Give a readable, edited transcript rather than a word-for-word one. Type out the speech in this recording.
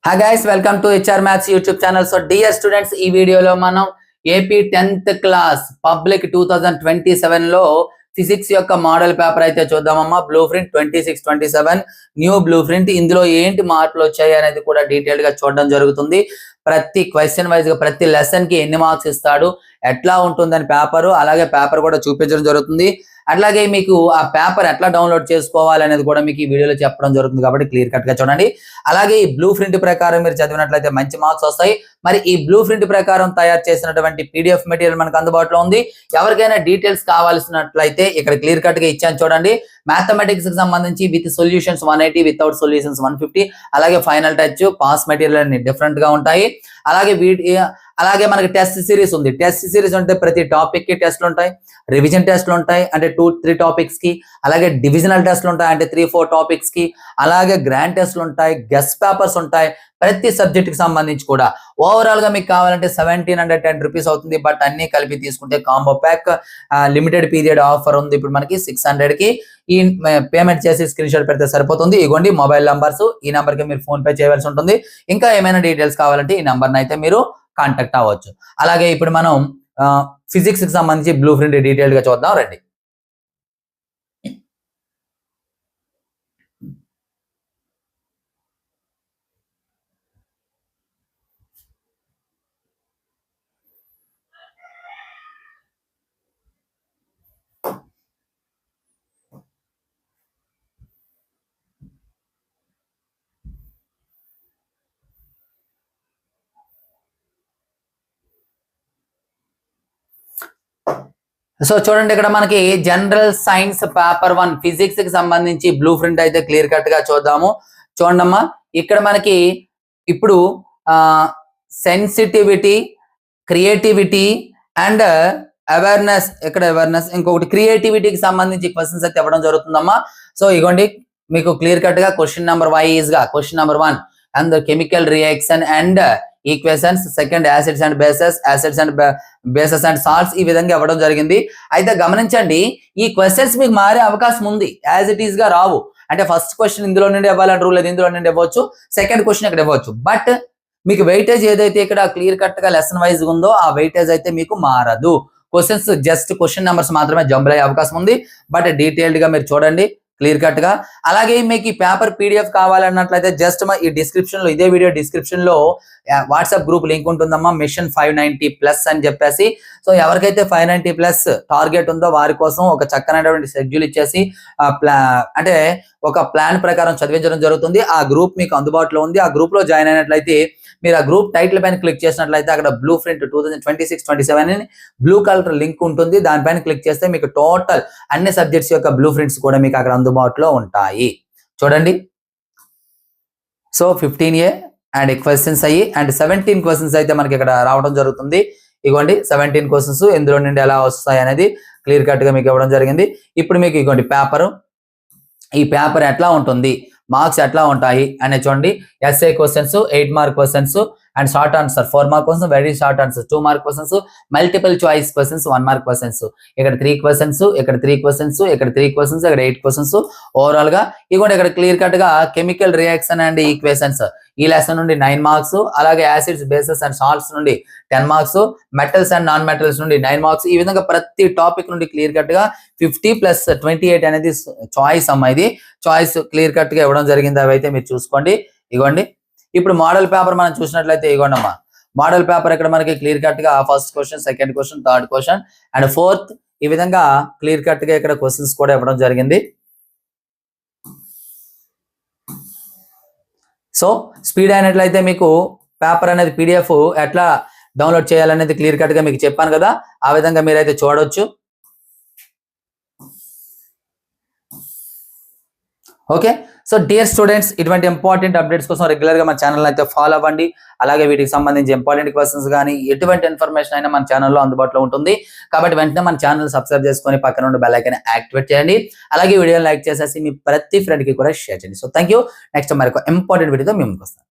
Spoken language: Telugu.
Hi guys, welcome to HR Maths YouTube channel. So dear students, ఈ వీడియోలో మనం ఏపీ 10th క్లాస్ పబ్లిక్ 2027 లో ఫిజిక్స్ యొక్క మోడల్ పేపర్ అయితే చూద్దామమ్మా. Blueprint 26-27 new blueprint. ఇందులో ఏంటి మార్పులు వచ్చాయి అనేది కూడా డీటెయిల్ గా చూడడం జరుగుతుంది. ప్రతి క్వశ్చన్ వైజ్ గా ప్రతి లెసన్ కి ఎన్ని మార్క్స్ ఇస్తాడు, ఎట్లా ఉంటుందని పేపర్, అలాగే పేపర్ కూడా చూపించడం జరుగుతుంది. అట్లాగే మీకు ఆ పేపర్ ఎట్లా డౌన్లోడ్ చేసుకోవాలి అనేది కూడా మీకు ఈ వీడియోలో చెప్పడం జరుగుతుంది కాబట్టి క్లియర్ కట్ గా చూడండి. అలాగే ఈ బ్లూ ప్రింట్ ప్రకారం మీరు చదివినట్లయితే మంచి మార్క్స్ వస్తాయి. మరి ఈ బ్లూ ప్రింట్ ప్రకారం తయారు చేసినటువంటి పీడిఎఫ్ మెటీరియల్ మనకు అందుబాటులో ఉంది. ఎవరికైనా డీటెయిల్స్ కావాల్సినట్లయితే ఇక్కడ క్లియర్ కట్ గా ఇచ్చాను చూడండి. మ్యాథమెటిక్స్ కి సంబంధించి విత్ సొల్యూషన్స్ 180, వితౌట్ సొల్యూషన్స్ 150, అలాగే ఫైనల్ టచ్, పాస్ మెటీరియల్ అన్ని డిఫరెంట్ గా ఉంటాయి. అలాగే మనకి టెస్ట్ సిరీస్ ఉంది. టెస్ట్ సిరీస్ అంటే ప్రతి టాపిక్ కి టెస్ట్లు ఉంటాయి, రివిజన్ టెస్ట్లు ఉంటాయి అంటే 2-3 టాపిక్స్ కి, అలాగే డివిజనల్ టెస్ట్లు ఉంటాయి అంటే 3-4 టాపిక్స్ కి, అలాగే గ్రాండ్ టెస్ట్లు ఉంటాయి, గెస్ట్ పేపర్స్ ఉంటాయి. ప్రతి సబ్జెక్ట్ కి సంబంధించి కూడా ఓవరాల్ గా మీకు కావాలంటే 1710 రూపీస్ అవుతుంది. బట్ అన్ని కలిపి తీసుకుంటే combo pack limited period offer ఉంది. ఇప్పుడు మనకి 600 కి ఈ పేమెంట్ చేసి స్క్రీన్ షాట్ పెడితే సరిపోతుంది. ఇగోండి మొబైల్ నంబర్స్, ఈ నంబర్ కి మీరు ఫోన్ పే చేయవలసి ఉంటుంది. ఇంకా ఏమైనా డీటెయిల్స్ కావాలంటే ఈ నంబర్ అయితే మీరు కాంటాక్ట్ అవ్వచ్చు. అలాగే ఇప్పుడు మనం ఫిజిక్స్ కి సంబంధించి బ్లూ ప్రింట్ డీటెయిల్ గా చూద్దాం రండి. సో చూడండి, ఇక్కడ మనకి జనరల్ సైన్స్ పేపర్ 1 ఫిజిక్స్ కి సంబంధించి బ్లూ ప్రింట్ అయితే క్లియర్ కట్ గా చూద్దాము. చూడమ్మా, ఇక్కడ మనకి ఇప్పుడు సెన్సిటివిటీ, క్రియేటివిటీ అండ్ అవేర్నెస్, ఇక్కడ అవేర్నెస్, ఇంకొకటి క్రియేటివిటీకి సంబంధించి క్వశ్చన్స్ అయితే ఇవ్వడం జరుగుతుందమ్మా. సో ఇగోండి మీకు క్లియర్ కట్ గా క్వశ్చన్ నెంబర్ వైజ్ గా question number 1 and chemical reaction and equations, second acids and bases and salts, ఈ విధంగా ఇవ్వడం జరిగింది. అయితే గమనించండి, ఈ క్వశ్చన్స్ మీకు మారే అవకాశం ఉంది, యాజ్ ఇట్ ఈస్ గా రావు. అంటే ఫస్ట్ క్వశ్చన్ ఇందులో నుండి ఇవ్వాలని రూల్ లేదు, ఇందులో నుండి ఇవ్వచ్చు, సెకండ్ క్వశ్చన్ ఇక్కడ ఇవ్వచ్చు. బట్ మీకు వెయిటేజ్ ఏదైతే ఇక్కడ క్లియర్ కట్ గా లెసన్ వైజ్ ఉందో ఆ వెయిటేజ్ అయితే మీకు మారదు. క్వశ్చన్స్ జస్ట్ క్వశ్చన్ నెంబర్స్ మాత్రమే జంబుల్ అయ్యే అవకాశం ఉంది. బట్ డీటెయిల్డ్ గా మీరు చూడండి క్లియర్ కట్ గా. అలాగే మీకు ఈ పేపర్ పీడిఎఫ్ కావాలన్నట్లయితే జస్ట్ ఈ డిస్క్రిప్షన్ లో, ఇదే వీడియో డిస్క్రిప్షన్ లో వాట్సాప్ గ్రూప్ లింక్ ఉంటుందమ్మా. మిషన్ 590+ అని చెప్పేసి. సో ఎవరికైతే 590+ టార్గెట్ ఉందో వారి కోసం ఒక చక్కనైనటువంటి షెడ్యూల్ ఇచ్చేసి అంటే ఒక ప్లాన్ ప్రకారం చదివించడం జరుగుతుంది. ఆ గ్రూప్ మీకు అందుబాటులో ఉంది. ఆ గ్రూప్ లో జాయిన్ అయినట్లయితే మీరు ఆ గ్రూప్ టైటిల్ పైన క్లిక్ చేసినట్లయితే అక్కడ బ్లూ ప్రింట్ 2026-27 అని బ్లూ కలర్ లింక్ ఉంటుంది. దానిపైన క్లిక్ చేస్తే మీకు టోటల్ అన్ని సబ్జెక్ట్స్ యొక్క బ్లూ ప్రింట్స్ కూడా మీకు అక్కడ అందుబాటులో ఉంటాయి. చూడండి, సో 15A అండ్ క్వశ్చన్స్ అయ్యి అండ్ 17 క్వశ్చన్స్ అయితే మనకి ఇక్కడ రావడం జరుగుతుంది. ఇగోండి 17 క్వశ్చన్స్ ఇందులో నుండి ఎలా వస్తాయి అనేది క్లియర్ కట్ గా మీకు ఇవ్వడం జరిగింది. ఇప్పుడు మీకు ఇగోండి పేపర్, ఈ పేపర్ ఎట్లా ఉంటుంది, మార్క్స్ ఎట్లా ఉంటాయి అనేది చూడండి. SA questions 8 mark questions and short answer 4 mark questions, very short answer 2 mark questions, multiple choice questions 1 mark questions, ఇక్కడ 3 క్వశ్చన్స్, ఇక్కడ 3 క్వశ్చన్స్, ఇక్కడ 3 క్వశ్చన్స్, ఇక్కడ 8 క్వశ్చన్స్ ఓవరాల్ గా. ఇగోండి ఇక్కడ క్లియర్ కట్ గా కెమికల్ రియాక్షన్ అండ్ ఈక్వేషన్స్ ఈ లెసన్ నుండి 9 మార్క్స్, అలాగే యాసిడ్స్, బేసెస్ అండ్ సాల్ట్స్ నుండి 10 marks, metals and non metals నుండి 9 మార్క్స్. ఈ విధంగా ప్రతి టాపిక్ నుండి క్లియర్ కట్ గా 50 + 28 అనేది చాయిస్ అమ్మా. ఇది చాయిస్ క్లియర్ కట్ గా ఇవ్వడం జరిగింది. అవి అయితే మీరు చూసుకోండి. ఇగోండి ఇప్పుడు మోడల్ పేపర్ మనం చూసినట్లయితే ఇగోండి అమ్మా, మోడల్ పేపర్ ఇక్కడ మనకి క్లియర్ కట్ గా first question, second question, third question and fourth, ఈ విధంగా క్లియర్ కట్ గా ఇక్కడ క్వశ్చన్స్ కూడా ఇవ్వడం జరిగింది. సో స్పీడ్ అయినట్లయితే మీకు పేపర్ అనేది పీడిఎఫ్ ఎట్లా డౌన్లోడ్ చేయాలనేది క్లియర్ కట్ గా మీకు చెప్పాను కదా, ఆ విధంగా మీరైతే చూడొచ్చు. ఓకే, సో డియర్ స్టూడెంట్స్, ఇటువంటి ఇంపార్టెంట్ అప్డేట్స్ కోసం రెగ్యులర్ గా మన ఛానల్ అయితే ఫాలో అవ్వండి. అలాగే వీటికి సంబంధించి ఇంపార్టెంట్ క్వశ్చన్స్ కానీ ఎటువంటి ఇన్ఫర్మేషన్ అయినా మన ఛానల్లో అందుబాటులో ఉంటుంది. కాబట్టి వెంటనే మన ఛానల్ సబ్స్క్రైబ్ చేసుకొని పక్కన ఉన్న బెల్ ఐకాన్ యాక్టివేట్ చేయండి. అలాగే వీడియోని లైక్ చేసేసి మీ ప్రతి ఫ్రెండ్ కి కూడా షేర్ చేయండి. So thank you. నెక్స్ట్ మరొక ఇంపార్టెంట్ వీడియోతో మేము వస్తాం.